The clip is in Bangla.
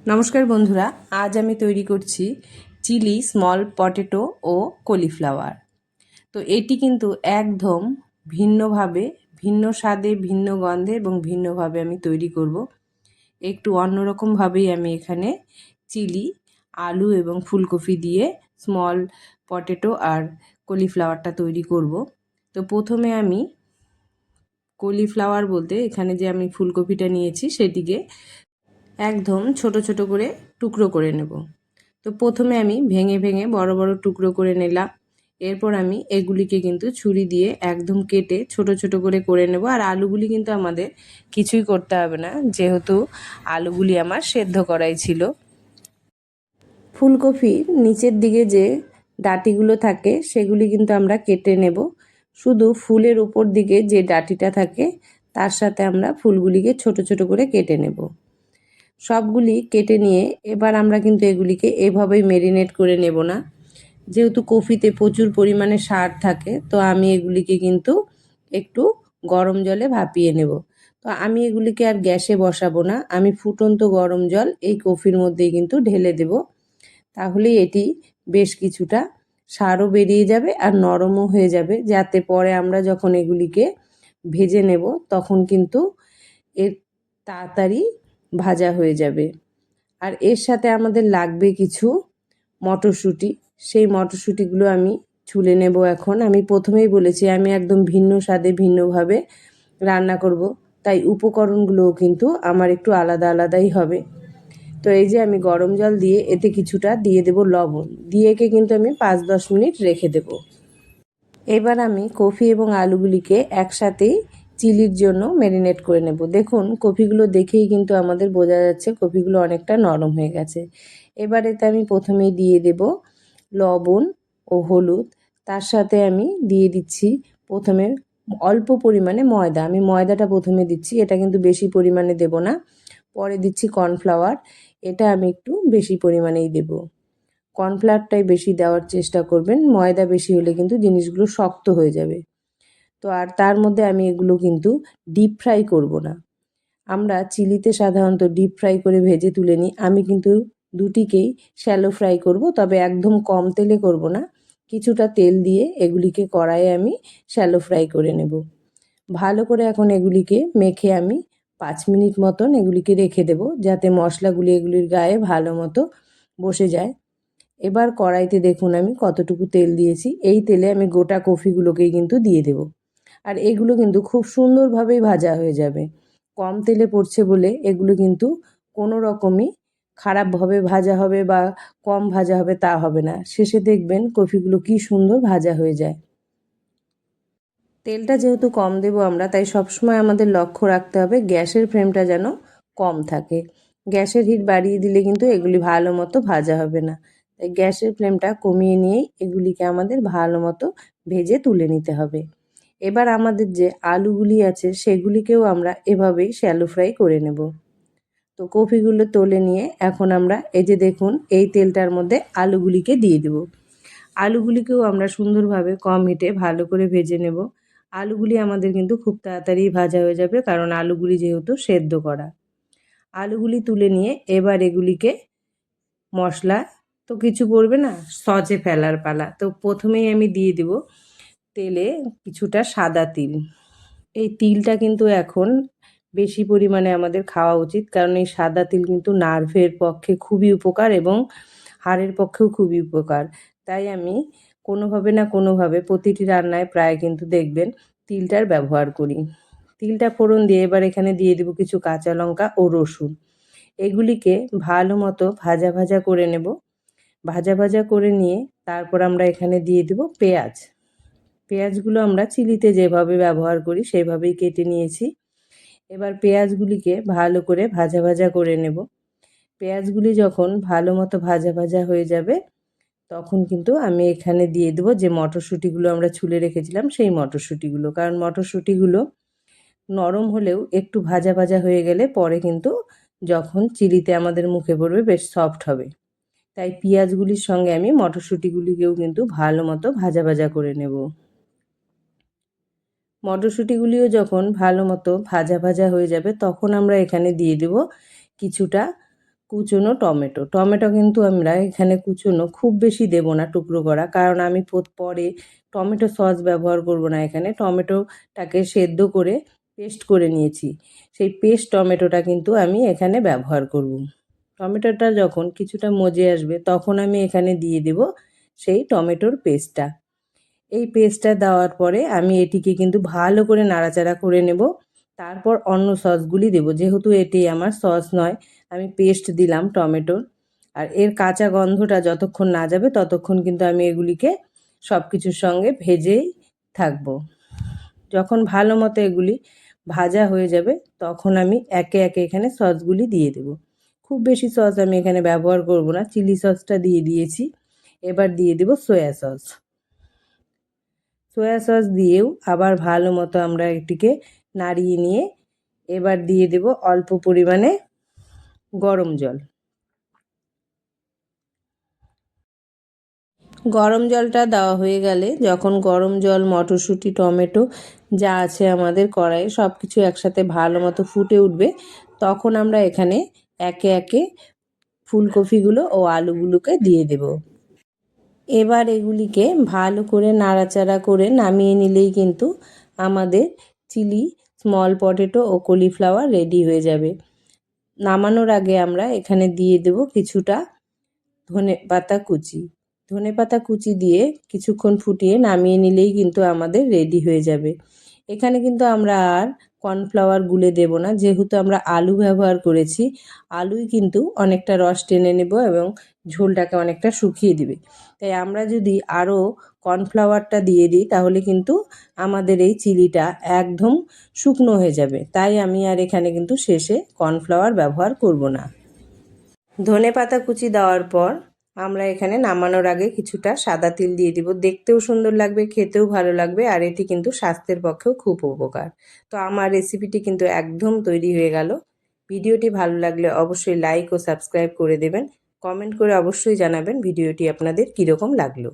নমস্কার বন্ধুরা, আজ আমি তৈরি করছি চিলি স্মল পটেটো ও কলিফ্লাওয়ার। তো এটি কিন্তু একদম ভিন্নভাবে, ভিন্ন স্বাদে, ভিন্ন গন্ধে এবং ভিন্নভাবে আমি তৈরি করব। একটু অন্যরকমভাবেই আমি এখানে চিলি, আলু এবং ফুলকপি দিয়ে স্মল পটেটো আর কলিফ্লাওয়ারটা তৈরি করব। তো প্রথমে আমি কলিফ্লাওয়ার বলতে এখানে যে আমি ফুলকপিটা নিয়েছি সেটিকে একদম ছোট ছোট করে টুকরো করে নেব। তো প্রথমে আমি ভেঙে ভেঙে বড় বড় টুকরো করে নিলাম। এরপর আমি এগুলিকে কিন্তু ছুরি দিয়ে একদম কেটে ছোট ছোট করে নেব। আর আলুগুলি কিন্তু আমাদের কিছুই করতে হবে না, যেহেতু আলুগুলি আমার সেদ্ধ করাই ছিল। ফুলকপির নিচের দিকে যে ডাঁটিগুলো থাকে সেগুলি কিন্তু আমরা কেটে নেব। শুধু ফুলের উপর দিকে যে ডাঁটিটা থাকে তার সাথে আমরা ফুলগুলিকে ছোট ছোট করে কেটে নেব। সবগুলি কেটে নিয়ে এবার আমরা কিন্তু এগুলিকে এভাবেই ম্যারিনেট করে নেব না, যেহেতু কফিতে প্রচুর পরিমাণে সার থাকে। তো আমি এগুলিকে কিন্তু একটু গরম জলে ভাপিয়ে নেব। তো আমি এগুলিকে আর গ্যাসে বসাবো না, আমি ফুটন্ত গরম জল এই কফির মধ্যেই কিন্তু ঢেলে দেব। তাহলেই এটি বেশ কিছুটা সারও বেরিয়ে যাবে আর নরমও হয়ে যাবে, যাতে পরে আমরা যখন এগুলিকে ভেজে নেব তখন কিন্তু এর তাড়াতাড়ি ভাজা হয়ে যাবে। আর এর সাথে আমাদের লাগবে কিছু মটরশুঁটি। সেই মটরশুঁটিগুলো আমি ছুলে নেব। এখন আমি প্রথমেই বলেছি আমি একদম ভিন্ন স্বাদে ভিন্নভাবে রান্না করব, তাই উপকরণগুলোও কিন্তু আমার একটু আলাদা আলাদাই হবে। তো এই যে আমি গরম জল দিয়ে এতে কিছুটা দিয়ে দেব লবণ, দিয়ে একে কিন্তু আমি 5-10 মিনিট রেখে দেব। এবার আমি কফি এবং আলুগুলিকে একসাথেই চিলির জন্য ম্যারিনেট করে নেব। দেখুন কফিগুলো দেখেই কিন্তু আমাদের বোঝা যাচ্ছে কফিগুলো অনেকটা নরম হয়ে গেছে। এবার এতে আমি প্রথমেই দিয়ে দেব লবণ ও হলুদ। তার সাথে আমি দিয়ে দিচ্ছি প্রথমে অল্প পরিমাণে ময়দা। আমি ময়দাটা প্রথমে দিচ্ছি, এটা কিন্তু বেশি পরিমাণে দেব না। পরে দিচ্ছি কর্নফ্লাওয়ার, এটা আমি একটু বেশি পরিমাণেই দেব। কর্নফ্লাওয়ারটাই বেশি দেওয়ার চেষ্টা করবেন, ময়দা বেশি হলে কিন্তু জিনিসগুলো শক্ত হয়ে যাবে। তো আর তার মধ্যে আমি এগুলো কিন্তু ডিপ ফ্রাই করব না। আমরা চিলিতে সাধারণত ডিপ ফ্রাই করে ভেজে তুলে নিই, আমি কিন্তু দুটিকেই শ্যালো ফ্রাই করব, তবে একদম কম তেলে করব না। কিছুটা তেল দিয়ে এগুলিকে কড়াইয়ে আমি শ্যালো ফ্রাই করে নেব। ভালো করে এখন এগুলিকে মেখে আমি 5 মিনিট মতন এগুলিকে রেখে দেব, যাতে মশলাগুলি এগুলির গায়ে ভালো মতো বসে যায়। এবার কড়াইতে দেখুন আমি কতটুকু তেল দিয়েছি, এই তেলে আমি গোটা কফিগুলোকেই কিন্তু দিয়ে দেব। আর এগুলো কিন্তু খুব সুন্দরভাবেই ভাজা হয়ে যাবে। কম তেলে পড়ছে বলে এগুলো কিন্তু কোনো রকমই খারাপভাবে ভাজা হবে বা কম ভাজা হবে তা হবে না। শেষে দেখবেন কফিগুলো কি সুন্দর ভাজা হয়ে যায়। তেলটা যেহেতু কম দেব আমরা, তাই সবসময় আমাদের লক্ষ্য রাখতে হবে গ্যাসের ফ্লেমটা যেন কম থাকে। গ্যাসের হিট বাড়িয়ে দিলে কিন্তু এগুলি ভালো মতো ভাজা হবে না। তাই গ্যাসের ফ্লেমটা কমিয়ে নিয়েই এগুলিকে আমাদের ভালো মতো ভেজে তুলে নিতে হবে। এবার আমাদের যে আলুগুলি আছে সেগুলিকেও আমরা এভাবেই শ্যালো ফ্রাই করে নেব। তো কফিগুলো তুলে নিয়ে এখন আমরা এই যে দেখুন এই তেলটার মধ্যে আলুগুলিকে দিয়ে দেব। আলুগুলিকেও আমরা সুন্দরভাবে কম হিটে ভালো করে ভেজে নেব। আলুগুলি আমাদের কিন্তু খুব তাড়াতাড়ি ভাজা হয়ে যাবে, কারণ আলুগুলি যেহেতু সেদ্ধ করা। আলুগুলি তুলে নিয়ে এবার এগুলিকে মশলা তো কিছু করবে না, সসে ফেলার পালা। তো প্রথমেই আমি দিয়ে দেব তেলে কিছুটা সাদা তিল। এই তিলটা কিন্তু এখন বেশি পরিমাণে আমাদের খাওয়া উচিত, কারণ এই সাদা তিল কিন্তু নার্ভের পক্ষে খুবই উপকার এবং হাড়ের পক্ষেও খুবই উপকার। তাই আমি কোনোভাবে না কোনোভাবে প্রতিটি রান্নায় প্রায় কিন্তু দেখবেন তিলটার ব্যবহার করি। তিলটা ফোড়ন দিয়ে এবার এখানে দিয়ে দেবো কিছু কাঁচা লঙ্কা ও রসুন। এগুলিকে ভালো মতো ভাজা ভাজা করে নেব। ভাজা ভাজা করে নিয়ে তারপর আমরা এখানে দিয়ে দেব পেঁয়াজ। পেঁয়াজগুলো আমরা চিলিতে যেভাবে ব্যবহার করি সেভাবেই কেটে নিয়েছি। এবার পেঁয়াজগুলিকে ভালো করে ভাজা ভাজা করে নেব। পেঁয়াজগুলি যখন ভালো মতো ভাজা ভাজা হয়ে যাবে তখন কিন্তু আমি এখানে দিয়ে দেবো যে মটরশুঁটিগুলো আমরা ছুলে রেখেছিলাম সেই মটরশুঁটিগুলো, কারণ মটরশুঁটিগুলো নরম হলেও একটু ভাজা ভাজা হয়ে গেলে পরে কিন্তু যখন চিলিতে আমাদের মুখে পড়বে বেশ সফট হবে। তাই পেঁয়াজগুলির সঙ্গে আমি মটরশুঁটিগুলিকেও কিন্তু ভালো মতো ভাজা ভাজা করে নেব। মটরশুঁটিগুলিও যখন ভালো মতো ভাজা ভাজা হয়ে যাবে তখন আমরা এখানে দিয়ে দেব কিছুটা কুচনো টমেটো। টমেটো কিন্তু আমরা এখানে কুচনো খুব বেশি দেব না টুকরো করা, কারণ আমি পরে টমেটো সস ব্যবহার করব না এখানে। টমেটোটাকে সেদ্ধ করে পেস্ট করে নিয়েছি, সেই পেস্ট টমেটোটা কিন্তু আমি এখানে ব্যবহার করব। টমেটোটা যখন কিছুটা মজে আসবে তখন আমি এখানে দিয়ে দেব সেই টমেটোর পেস্টটা। এই পেস্টটা দেওয়ার পরে আমি এটিকে কিন্তু ভালো করে নাড়াচাড়া করে নেব। তারপর অন্য সসগুলি দেব, যেহেতু এটি আমার সস নয়, আমি পেস্ট দিলাম টমেটোর। আর এর কাঁচা গন্ধটা যতক্ষণ না যাবে ততক্ষণ কিন্তু আমি এগুলিকে সব কিছুর সঙ্গে ভেজেই থাকবো। যখন ভালো মতো এগুলি ভাজা হয়ে যাবে তখন আমি একে একে এখানে সসগুলি দিয়ে দেব। খুব বেশি সস আমি এখানে ব্যবহার করব না, চিলি সসটা দিয়ে দিয়েছি। এবার দিয়ে দেব সয়া সস। সয়া সস দিয়েও আবার ভালো মতো আমরা এটিকে নাড়িয়ে নিয়ে এবার দিয়ে দেব অল্প পরিমাণে গরম জল। গরম জলটা দেওয়া হয়ে গেলে, যখন গরম জল, মটরশুঁটি, টমেটো যা আছে আমাদের কড়াইয়ে সব কিছু একসাথে ভালো মতো ফুটে উঠবে, তখন আমরা এখানে একে একে ফুলকপিগুলো ও আলুগুলোকে দিয়ে দেব। এবার এগুলিকে ভালো করে নাড়াচাড়া করে নামিয়ে নিলেই কিন্তু আমাদের চিলি স্মল পটেটো ও কলিফ্লাওয়ার রেডি হয়ে যাবে। নামানোর আগে আমরা এখানে দিয়ে দেব কিছুটা ধনেপাতা কুচি। ধনেপাতা কুচি দিয়ে কিছুক্ষণ ফুটিয়ে নামিয়ে নিলেই কিন্তু আমাদের রেডি হয়ে যাবে। এখানে কিন্তু আমরা আর কর্নফ্লাওয়ার গুলে দেব না, যেহেতু আমরা আলু ব্যবহার করেছি। আলুই কিন্তু অনেকটা রস টেনে নেব এবং ঝোলটাকে অনেকটা শুকিয়ে দিবে। তাই আমরা যদি আরও কর্নফ্লাওয়ারটা দিয়ে দিই তাহলে কিন্তু আমাদের এই চিলিটা একদম শুকনো হয়ে যাবে। তাই আমি আর এখানে কিন্তু শেষে কর্নফ্লাওয়ার ব্যবহার করব না। ধনেপাতা কুচি দেওয়ার পর আমরা এখানে নামানোর আগে কিছুটা সাদা তিল দিয়ে দিব। দেখতেও সুন্দর লাগবে, খেতেও ভালো লাগবে, আর এটি কিন্তু স্বাস্থ্যের পক্ষেও খুব উপকার। তো আমার রেসিপিটি কিন্তু একদম তৈরি হয়ে গেল। ভিডিওটি ভালো লাগলে অবশ্যই লাইক ও সাবস্ক্রাইব করে দেবেন। কমেন্ট করে অবশ্যই জানাবেন ভিডিওটি আপনাদের কীরকম লাগলো।